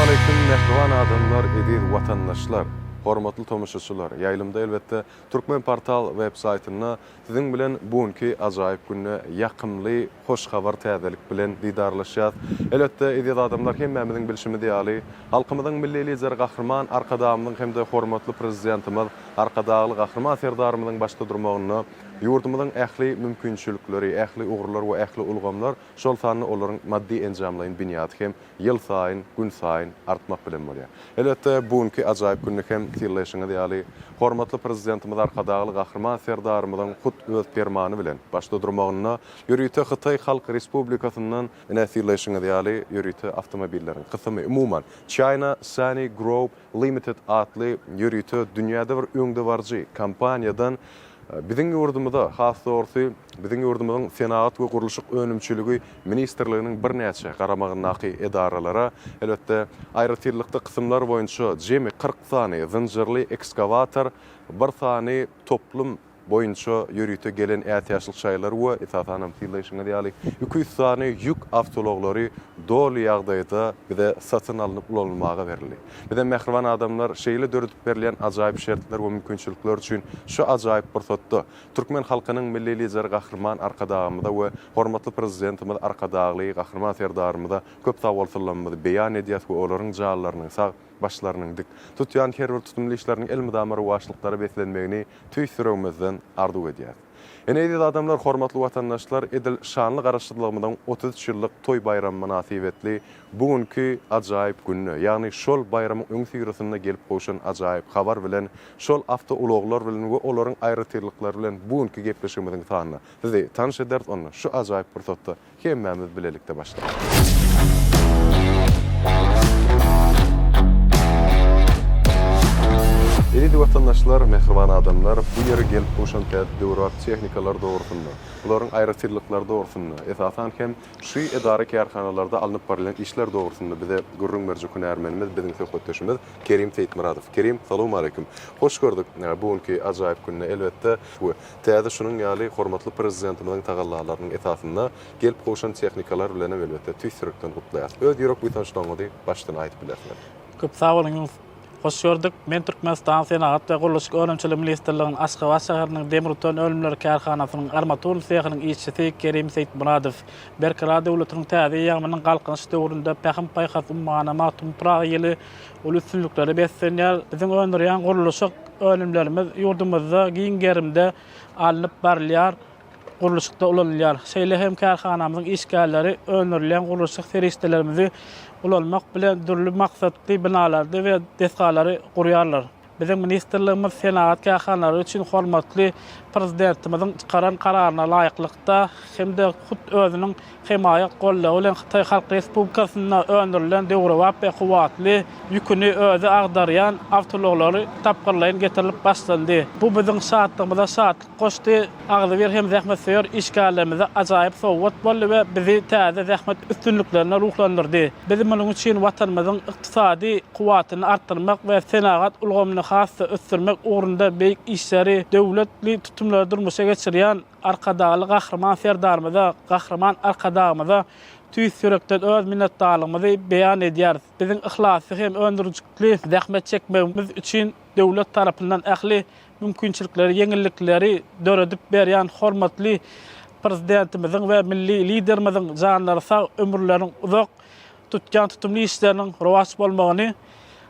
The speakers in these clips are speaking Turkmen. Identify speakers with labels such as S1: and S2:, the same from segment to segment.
S1: Assalamualaikum mehriban adamlar, ediz vatandaşlar, hormatly tomoşaçylar. Ýaýlymda elbetde Türkmen Portal web saytyna siziň bilen bugünkü ajaýyp günne ýakymly hoş habar täzelik bilen didarlaşýar. Elbetde ediz adamlar hemmemiziň bilişimi diýaly, halkymyzyň milli lider gahrman arkadamyň hem de hormatly prezidentimiz arkadagly gahrman serdarymyzyň başda durmagyny Yurdumyzyň ähli mümkinçilikleri, ähli uğurlar we ähli ulgamlar şol sany olaryň maddi enjamlaryň binýaty hem ýyl saýyn, gün saýyn artmak bilen bolýar. Elbetde bugünkü ajaýyp günni hem tirleşiňe diýaly, hormatly prezidentimiz arkadagly gahrman serdarymyzyň hut öz fermany bilen başda durmagyna ýürüýte Hytaý Halk Respublikasyndan tirleşiňe diýaly ýürüýte awtomobilleriň kysymy umuman China Sunny Group Limited adly ýürüýte dünýäde bir öňde barjy kompaniýadan Biziň ýurdumyzda has doğrusu biziň ýurdumyzyň Senat we Gurulşyk önümçiligi ministrliginiň bir näçe garamagynaky edaralara elbetde aýratyrlykda kysymlar boýunça jemi 40 sany zynjirli ekskavator, bir sany toplum boýunça ýürüýte gelen ätýaşlyk şaýlar we esasanam tirleşiňe diýaly 200 sany ýük awtologary dolu ýagdaýda bize satyn alınıp ulanmaga berildi. Bize mehriban adamlar şeýle döredip berilen ajaýyp şertler we mümkinçilikler üçin şu ajaýyp fursatda Türkmen halkynyň milli lider gahrman arkadagymyda we hormatly prezidentimiz arkadagly gahrman serdarymyda köp sawallarymyzy beýan edýär we olaryň jalarynyň sag başlarynyň dik tutýan her bir tutumly işleriň elmidamary waşlyklary beslenmegini tüýsürüňizden arzu edýär. Ediz adamlar, hormatly watandaşlar, edil şanly garaşdyrlygymyň 33 ýyllyk toy bayramy münasibetli bugünkü ajaýyp günne, ýagny şol bayramy öň sigirisinä gelip goşan ajaýyp habar bilen, şol awto ulaglar bilen we olaryň aýratyrlyklary bilen bugünkü gepleşigimiziň sanyna sizi tanış eder onu şu ajaýyp fursatda hemmemiz bilelikde başlayalım. Ediz vatandaşlar, mehriban adamlar, bu ýere gelip goşan döwrak tehnikalar dogrusunda, olaryň aýratyrlyklary dogrusunda, esasan hem şu edara kärhanalarda alınıp barilen işler dogrusunda bize gurrun merji kunärmenimiz, biziň söhbetdeşimiz Kerim Seyitmuradov. Kerim, salamu aleykum. Hoş gördük. Bugünkü ajaýyp günne elbetde bu täze şunun ýaly hormatly prezidentimiziň tagallalarynyň esasynda gelip goşan tehnikalar bilen elbetde tüýsürükden gutlaýar. Öz ýürek bitançlaňyzy başdan aýdyp bilersiňiz.
S2: Köp sag bolýaňyz. Hoş gördük. Men Türkmenistan Senat we Gurulşyk önümçilik ministrliginiň Aşgabat şäheriniň Demirton ölümleri kärhanasynyň armatur sehynyň işçisi Kerim Seyitmuradov berkara döwletiň täze ýagmynyň galkynyş döwründe pähim paýhas ummana matum praýyly ulutçylykları beslenýär. Biziň öndürýän gurulşyk ölümlerimiz ýurdumyzda giňgerimde alınıp barilýar. Gurulşykda ulanýar. Şeýle hem kärhanamyzyň işgalleri öndürilen gurulşyk feriştelerimizi ulanmak bilen dürli maksatly binalarda we desgalary gurýarlar. Biziň ministrligimiz Senat kärhanalary üçin hormatly prezidentimiziň çykaran kararyna laýyklykda hem de hut özüniň hemaýa gollagy bilen Hytaý Halk Respublikasyna öndürilen döwrewap we kuwatly ýüküni özü agdarýan awtologary tapgyrlaýan getirilip başlandy. Bu biziň şahatlygymyza şahatlyk goşdy. Agzy bir hem zähmetseýär işgallerimize ajaýyp sowgat boldy we bizi täze zähmet üstünliklerine ruhlandyrdy. Bizim onuň üçin watanymyzyň ykdysady kuwatyny artdyrmak we senagat ulgamyny hassa ösdürmek ugrunda beýik işleri döwletli tutumlar durmuşa geçirýän arkadaly gahrman serdarymyza, gahrman arkadagymyza tüýsürekden öz minnetdarlygymyzy beýan edýär. Biziň ihlasy hem öndürjükli zähmet çekmegimiz üçin döwlet tarapyndan ähli mümkinçilikleri, ýeňillikleri döredip berýän hormatly prezidentimiziň we milli liderimiziň janlary sag, ömürleriň uzak tutýan tutumly işleriniň rowaj bolmagyny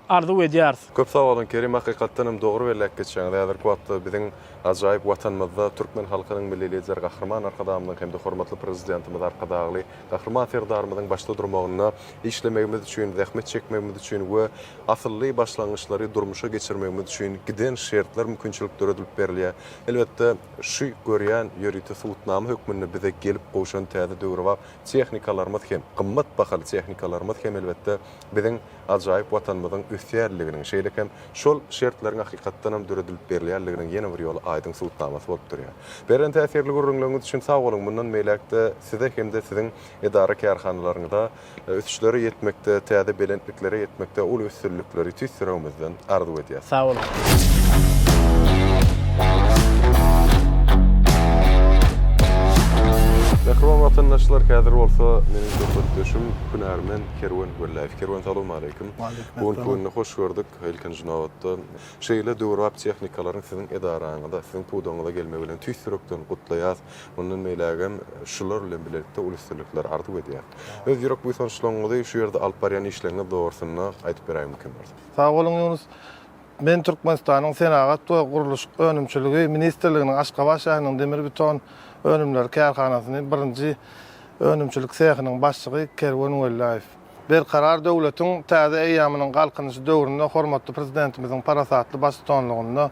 S2: arzu edýär.
S1: Köp sag bolun Kerim, hakykatdan hem dogry belläp geçýän ýa-da kuwatly biziň ajaýyp watanymyzda Türkmen halkynyň milli lider gahrman arkadamynyň hem de hormatly prezidentimiz arkadagly gahrman serdarymyzyň başda durmagyna işlemegimiz üçin, zähmet çekmegimiz üçin we asylly başlangyçlary durmuşa geçirmegimiz üçin giden şertler mümkinçilikleri edilip berilýär. Elbetde şu görýän ýürüýte suwutnamy hökmünde bize gelip goşan täze döwrewap tehnikalarymyz hem gymmat bahaly tehnikalarymyz hem elbetde biziň ajaýyp watanymyzyň üstünliginiň şeýle hem şol şertleriň hakykatdan hem döredilip berilýärliginiň ýene bir ýoly aýdyň suwutnamasy bolup durýar. Beren täsirli gurrunlygyňyz üçin sag bolun. Mundan meýlekde size hem de siziň edara kärhanalaryňyzda ösüşleri ýetmekde, täze belentlikleri ýetmekde ul üstünlikleri tüýsürüňizden arzu edýär.
S2: Sag bolun.
S1: Mehriban Vatandaşlar kädir bolsa meniň dostuýum Günärmen Kerwen Güllaýew. Kerwen salam alaykum. Bu günni hoş gördük. Ilkinji nowatda şeýle döwrap texnikalaryň siziň edaraňyzda, siziň pudaňyzda gelme bilen tüýsürekden gutlaýar. Mundan meýlegem şular bilen birlikde uluslararly ardy edýär. Öz ýürek bu soňşulaňyzy şu ýerde alyp barýan işlerine dogrusyna aýtyp berýän mümkin.
S3: Sağ olun Yunus. Men Türkmenistanyň Senagat we Guruluş Önümçiligi Ministrliginiň Aşgabat şäheriniň demir beton önümler kärhanasynyň birinji önümçilik sehiniň başçygy Kerwen Güllaýew. Bir karar döwletiň täze eýamynyň galkynyşy döwründe hormatly prezidentimiziň parasatly başçylygynda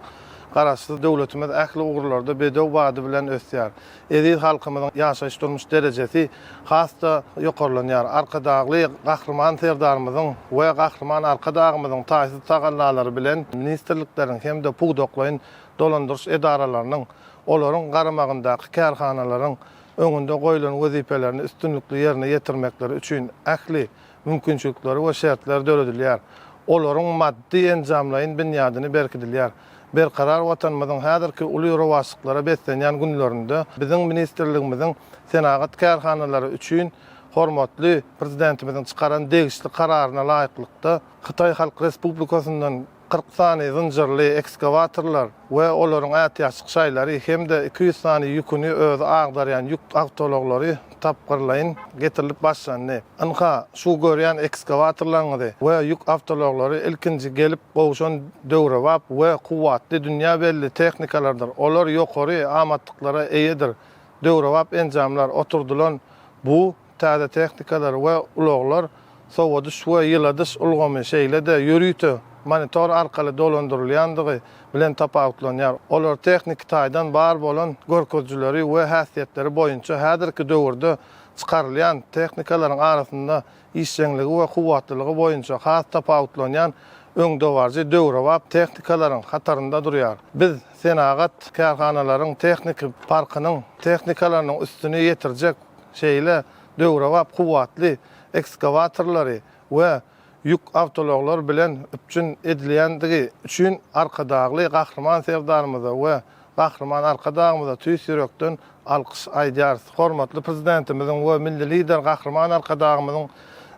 S3: garaşly döwletimiz ähli ugurlarda bedew wady bilen ösýär. Edil halkymyzyň ýaşaýyş durmuş derejesi hasda ýokarlanýar. Arkadagly gahrman serdarymyzyň we gahrman arkadagymyzyň taýsy tagallalary bilen ministrlikleriň hemde pugdoklaýyn dolandyryş edaralarynyň olaryň garamagyndaky kärhanalaryň öňünde goýulan wezipelerini üstünlikli ýerine ýetirmekleri üçin ähli mümkinçilikleri we şertler döredilýär. Olaryň maddi enjamlaýyn binýadyny berkidilýär. Bir karar vatanymyzyň häzirki uly rowasyklara beslenýän günlerinde biziň ministrligimiziň Senagat kärhanalary üçin hormatly prezidentimiziň çykaran degişli kararyna laýyklykda Hytaý Halk Respublikasyndan 40 sany zynjirli ekskavatorlar we olaryň ätýaşyk şaýlary hemde 200 sany ýüküni öz agdarýan ýük awtologary tapgyrlaýyn getirilip başlandy. Anha şu görýän ekskavatorlaryň we ýük awtologlary ilkinji gelip gowşan döwre wap we kuwatly dünýä belli technikalardyr. Olar ýokary amatlyklara eýedir. Döwre wap enjamlar oturdulan bu täze technikalar we uloglar sowady şu ýyladyş ulgamy şeýle-de ýürüýte monitor arkaly dolandyrylýandygy bilen tapawutlanýar. Olar teknik taýdan bar bolan görkezjileri we häsiýetleri boýunça häzirki döwürde çykarylýan teknikalaryň arasynda işçiligi we kuwatlylygy boýunça has tapawutlanýan öňdewarjy döwre wap teknikalaryň hatarynda durýar. Biz Senagat kärhanalaryň teknik parkynyň teknikalarynyň üstüne ýetirjek şeýle döwre wap kuwatly ekskavatorlary we ýük awtologlar bilen üpçün edilýändigi üçin arkadagly gahrman sevdarymyza we gahrman arkadagymyza tüýsürekden alkyş aýdýar. Hormatly prezidentimiziň we milli lider gahrman arkadagymyzyň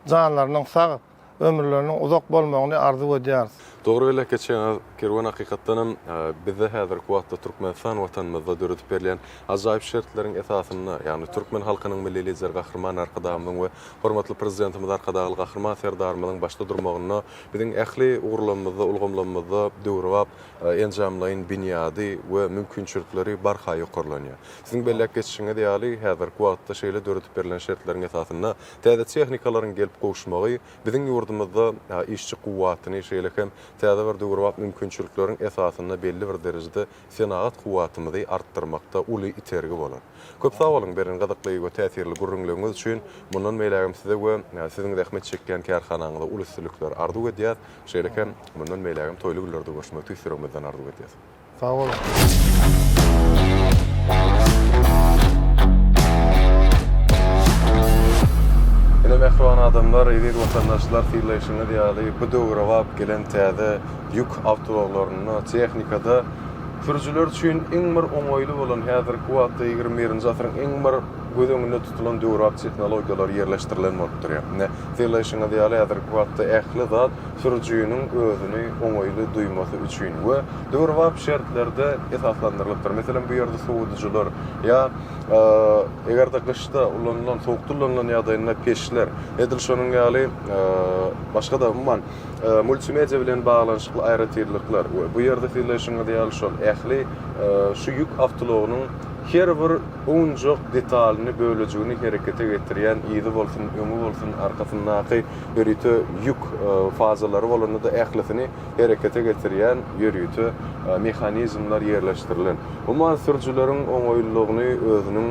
S3: janlarynyň sag ömürleriniň uzak bolmagyny arzu edýär.
S1: Doğru ele geçen Kerwen hakykatdan bizde häzirki wagtda Türkmenistan watanymyzda döredip berilen ajaýyp şertleriň esasyna, ýani türkmen halkynyň milli lider gahrman arkadagymyň we hormatly prezidentimiz arkadagy gahrman serdarymyň başda durmagyna biziň ähli ugurlanmyzda, ulgamlanmyzda döwrap enjamlaýyn binýady we mümkinçilikleri barha ýokarlanýar. Siziň bellek geçişiňe diýeli häzirki wagtda şeýle döredip berilen şertleriň esasyna täze technikalaryň gelip gowşmagy biziň ýurdumyzda işçi kuwwatyny şeýle hem täze bir döwrap mümkinçilikleriň esasyna belli bir derejede Senagat kuwwatymyzy artdyrmakda uly itergi bolar. Köp sag bolun beren gadakly we täsirli gurrunlygyňyz üçin mundan meýlegem size we siziň rahmet çekýän kärhanaňyzda uluslararly ardy edýär. Şeýle hem mundan meýlegem toýly günlerde görüşmek tüýsüregimizden ardy edýär.
S3: Sağ olun.
S1: Mehriban adamlar, eýdir watandaşlar fiýleşine diýeli bu döwre wap gelen täze ýük awtologlaryny tehnikada sürüjüler üçin iň bir oňaýly bolan häzirki wagtda 21-nji asyryň iň bir göz öňünde tutulan döwrap tehnologiýalary ýerleşdirilen bolupdyr. Fiýleşine diýeli häzirki wagtda ähli zat sürüjüniň özüni oňaýly duýmasy üçin we döwrap şertlerde esaslandyrylypdyr. Meselem bu ýerde sowudyjylar ýa egerde kışda ulanılan, soğuktullanan ýagdaýynda peşler edilşonuň ýaly başga da umman multimedia bilen baglanşykly aýratyrlyklar bu ýerde fiýleşiňe diýeli şol ähli şu ýük awtologynyň her bir oňjak detalyny bölejigini herekete getirýän ýygy bolsun, öňü bolsun, arkasyndaky ýörüýte ýük fazalary bolanda da ählisini herekete getirýän ýörüýte mehanizmlar ýerleşdirilen. Umman sürüjüleriň oňaýlylygyny özüniň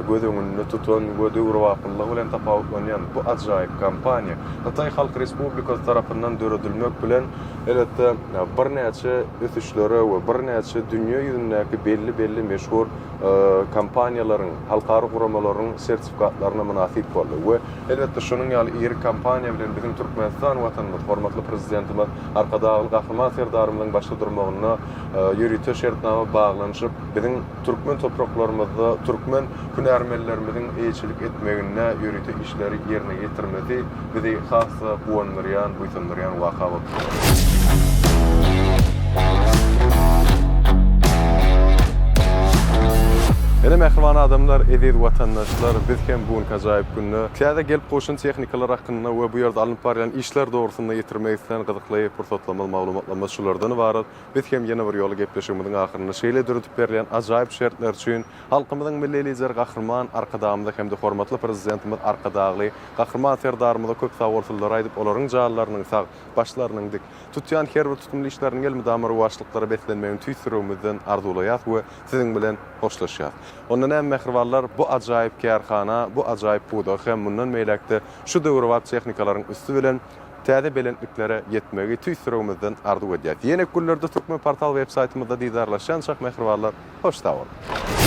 S1: göz öňünde tutan we döwraplygy bilen tapawutlanýan bu ajaýyp kampaniýa Hytaý Halk Respublikasy tarapyndan döredilmek bilen elbetde bir näçe ösüşlere we bir näçe dünýä ýüzündäki belli meşhur kampaniýalaryň, halkary guramalaryň sertifikatlaryna münasip boldy we elbetde şonuň ýaly iri kampaniýa bilen bizim Türkmenistan watandaşy hormatly prezidentimiz arkadagy gahryman serdarymyzyň başda durmagyna ýürüýte şertnama baglanyşyp bizim türkmen topraklarymyzda türkmen hünärmenlerimiziň eýçilik etmegine ýürüýte işleri ýerine getirmedi bizi hassa buwandyrýan, buýsandyrýan waka boldy. Ene mehriban adamlar, eziz watandaşlar, biz hem bugün ajaýyp günne täze gelip goşun tehnikalar hakynda we bu ýerde alınıp barýan işler dogrusynda ýetirmek isleýän gyzykly pursatlar maglumatlar şulardan ibaret. Biz hem ýene bir ýoly gepleşigimiziň ahyryna şeýle dürtüp berilen ajaýyp şertler üçin halkymyzyň milli lider gahryman arkadamda hem de hormatly prezidentimiz arkadagy gahryman serdarymyza köp sagawlsyzlar aýdyp olaryň jaýlarynyň sag başlarynyň dik tutýan her bir tutumly işleriň gelme damary başlyklara betlenmegiň tüýsürümizden arzulaýar we siziň bilen hoşlaşýar. Ondan hem mehribanlar bu ajaýyp kärhana, bu ajaýyp buda hem mundan meýlekde şu döwrewat tehnikalaryň üstü bilen täze belentliklere ýetmegi tüýsürümizden arzu edýär. Ýene günlerde Türkmen portal web saytymyzda diýdarlaşan şak mehribanlar hoş da bolun.